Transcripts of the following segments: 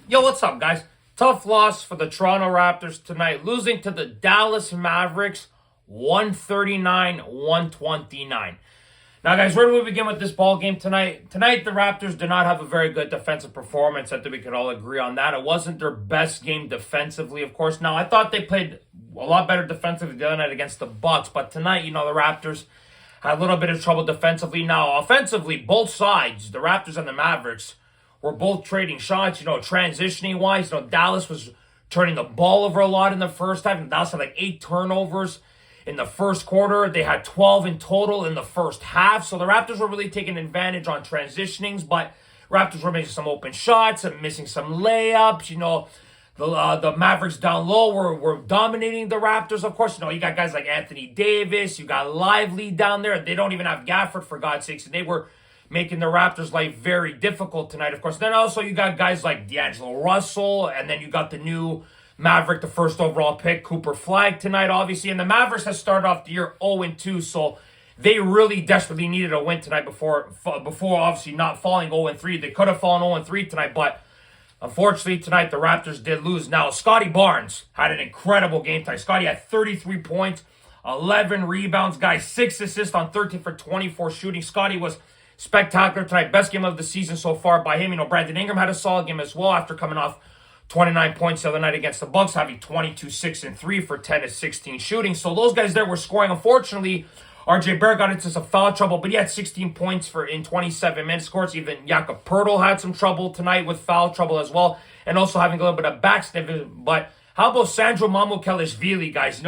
Yo, what's up, guys? Tough loss for the Toronto Raptors tonight, losing to the Dallas Mavericks 139-129. Now, guys, where do we begin with this ball game tonight? Tonight, the Raptors did not have a very good defensive performance. I think we could all agree on that. It wasn't their best game defensively, of course. Now, I thought they played a lot better defensively the other night against the Bucks, but tonight, the Raptors had a little bit of trouble defensively. Now, offensively, both sides, the Raptors and the Mavericks, were both trading shots, transitioning-wise. Dallas was turning the ball over a lot in the first half, and Dallas had like 8 turnovers in the first quarter. They had 12 in total in the first half, so the Raptors were really taking advantage on transitionings, but Raptors were making some open shots and missing some layups. The Mavericks down low were dominating the Raptors, of course. You got guys like Anthony Davis, you got Lively down there. They don't even have Gafford, for God's sakes, and they were making the Raptors' life very difficult tonight, of course. Then also you got guys like D'Angelo Russell, and then you got the new Maverick, the first overall pick, Cooper Flag tonight, obviously. And the Mavericks have started off the year 0-2, so they really desperately needed a win tonight before obviously not falling 0-3. They could have fallen 0-3 tonight, but unfortunately tonight the Raptors did lose. Now, Scotty Barnes had an incredible game tonight. Scotty had 33 points, 11 rebounds, guys, 6 assists on 13 for 24 shooting. Scotty was spectacular tonight. Best game of the season so far by him. Brandon Ingram had a solid game as well after coming off 29 points the other night against the Bucks, having 22, 6, and 3 for 10 to 16 shooting. So those guys there were scoring. Unfortunately, RJ Barrett got into some foul trouble, but he had 16 points in 27 minutes. Of course, even Jakob Poeltl had some trouble tonight with foul trouble as well, and also having a little bit of backstab. But how about Sandro Mamukelashvili, guys?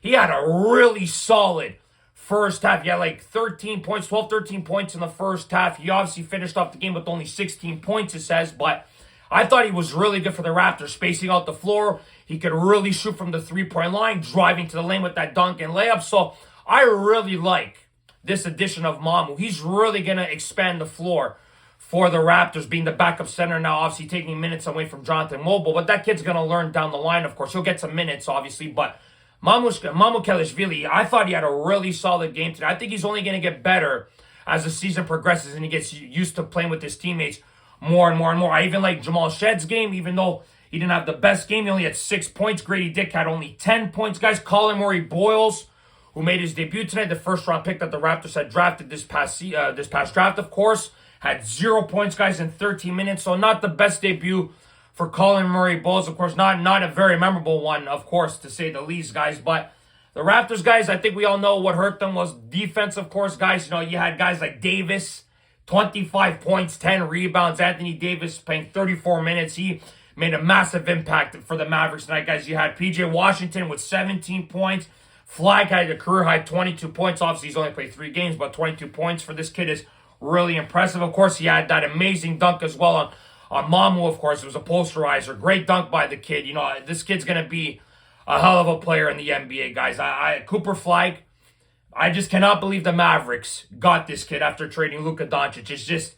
He had a really solid first half. He had like 13 points, 13 points in the first half. He obviously finished off the game with only 16 points, it says, but I thought he was really good for the Raptors, spacing out the floor. He could really shoot from the three-point line, driving to the lane with that dunk and layup. So I really like this addition of Mamu. He's really going to expand the floor for the Raptors, being the backup center now, obviously taking minutes away from Jonathan Mobile. But that kid's going to learn down the line, of course. He'll get some minutes, obviously, but Mamukelashvili, I thought he had a really solid game today. I think he's only going to get better as the season progresses and he gets used to playing with his teammates more and more and more. I even like Jamal Shedd's game, even though he didn't have the best game. He only had 6 points. Grady Dick had only 10 points. Guys, Colin Murray Boyles, who made his debut tonight, the first-round pick that the Raptors had drafted this past draft, of course, had 0 points, guys, in 13 minutes. So not the best debut for Colin Murray Boyles, of course, not a very memorable one, of course, to say the least, guys. But the Raptors, guys, I think we all know what hurt them was defense, of course, guys. You had guys like Davis, 25 points, 10 rebounds. Anthony Davis playing 34 minutes. He made a massive impact for the Mavericks tonight, guys. You had P.J. Washington with 17 points. Flag had a career-high 22 points. Obviously, he's only played 3 games, but 22 points for this kid is really impressive. Of course, he had that amazing dunk as well on Mamu, of course. It was a posterizer. Great dunk by the kid. This kid's going to be a hell of a player in the NBA, guys. Cooper Flag, I just cannot believe the Mavericks got this kid after trading Luka Doncic. It's just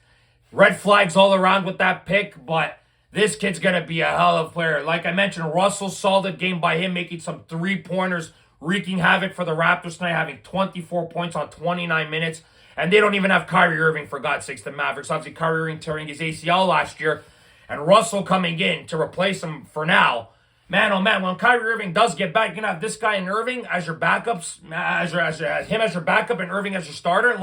red flags all around with that pick, but this kid's going to be a hell of a player. Like I mentioned, Russell, solid game by him, making some three-pointers, wreaking havoc for the Raptors tonight, having 24 points on 29 minutes. And they don't even have Kyrie Irving, for God's sakes, the Mavericks. Obviously, Kyrie Irving tearing his ACL last year, and Russell coming in to replace him for now. Man, oh man, when Kyrie Irving does get back, you're going to have this guy in Irving as your backups, him as your backup and Irving as your starter.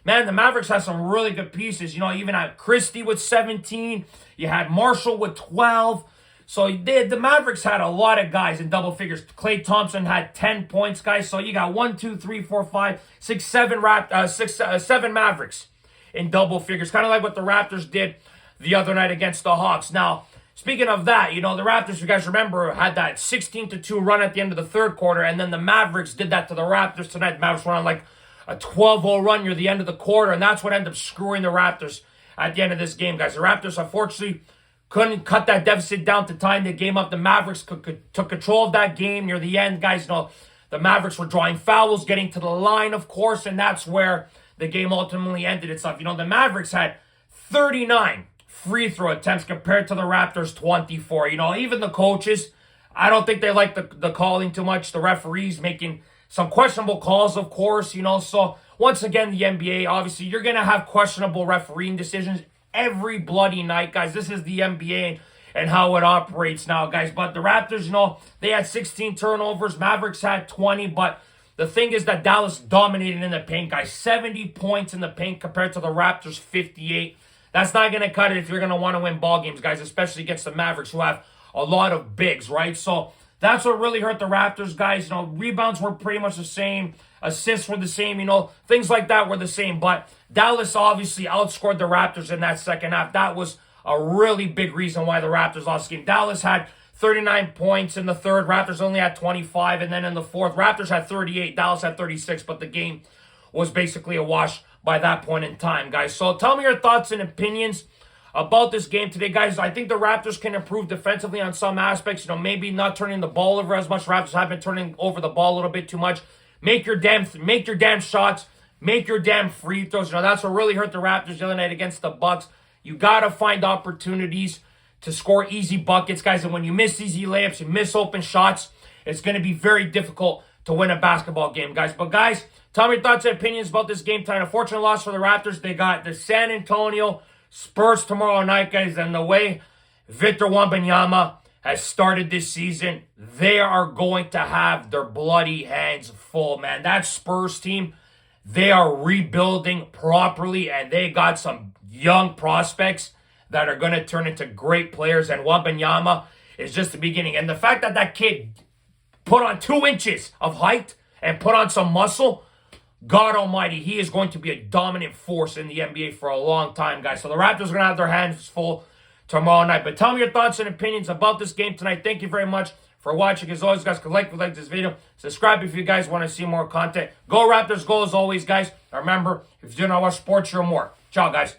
Man, the Mavericks have some really good pieces. You even had Christie with 17. You had Marshall with 12. So the Mavericks had a lot of guys in double figures. Klay Thompson had 10 points, guys. So you got 1, 2, 3, 4, 5, 6, 7 Mavericks in double figures. Kind of like what the Raptors did the other night against the Hawks. Now, speaking of that, the Raptors, you guys remember, had that 16-2 run at the end of the third quarter, and then the Mavericks did that to the Raptors tonight. The Mavericks went on like a 12-0 run near the end of the quarter, and that's what ended up screwing the Raptors at the end of this game, guys. The Raptors, unfortunately, couldn't cut that deficit down to tie the game up. The Mavericks took control of that game near the end, guys. The Mavericks were drawing fouls, getting to the line, of course, and that's where the game ultimately ended itself. The Mavericks had 39 free throw attempts compared to the Raptors' 24. Even the coaches, I don't think they like the calling too much. The referees making some questionable calls, of course, So once again, the NBA, obviously, you're going to have questionable refereeing decisions every bloody night, guys. This is the NBA, and how it operates now, guys. But the Raptors, they had 16 turnovers. Mavericks had 20, but the thing is that Dallas dominated in the paint, guys. 70 points in the paint compared to the Raptors' 58. That's not going to cut it if you're going to want to win ball games, guys, especially against the Mavericks, who have a lot of bigs, right? So that's what really hurt the Raptors, guys. Rebounds were pretty much the same. Assists were the same. Things like that were the same. But Dallas obviously outscored the Raptors in that second half. That was a really big reason why the Raptors lost the game. Dallas had 39 points in the third. Raptors only had 25. And then in the fourth, Raptors had 38. Dallas had 36. But the game was basically a wash by that point in time, guys. So tell me your thoughts and opinions about this game today, guys. I think the Raptors can improve defensively on some aspects. Maybe not turning the ball over as much. Raptors have been turning over the ball a little bit too much. Make your damn shots. Make your damn free throws. That's what really hurt the Raptors the other night against the Bucks. You got to find opportunities to score easy buckets, guys. And when you miss easy layups, you miss open shots, it's going to be very difficult to win a basketball game, guys. But, guys, tell me your thoughts and opinions about this game tonight. Unfortunate loss for the Raptors. They got the San Antonio Spurs tomorrow night, guys. And the way Victor Wembanyama has started this season, they are going to have their bloody hands full, man. That Spurs team, they are rebuilding properly, and they got some young prospects that are going to turn into great players, and Wembanyama is just the beginning. And the fact that that kid put on 2 inches of height and put on some muscle, God almighty, he is going to be a dominant force in the NBA for a long time, guys. So the Raptors are going to have their hands full tomorrow night. But tell me your thoughts and opinions about this game tonight. Thank you very much for watching. As always, guys, like this video. Subscribe if you guys want to see more content. Go Raptors, go as always, guys. Remember, if you do not watch sports, you're more. Ciao, guys.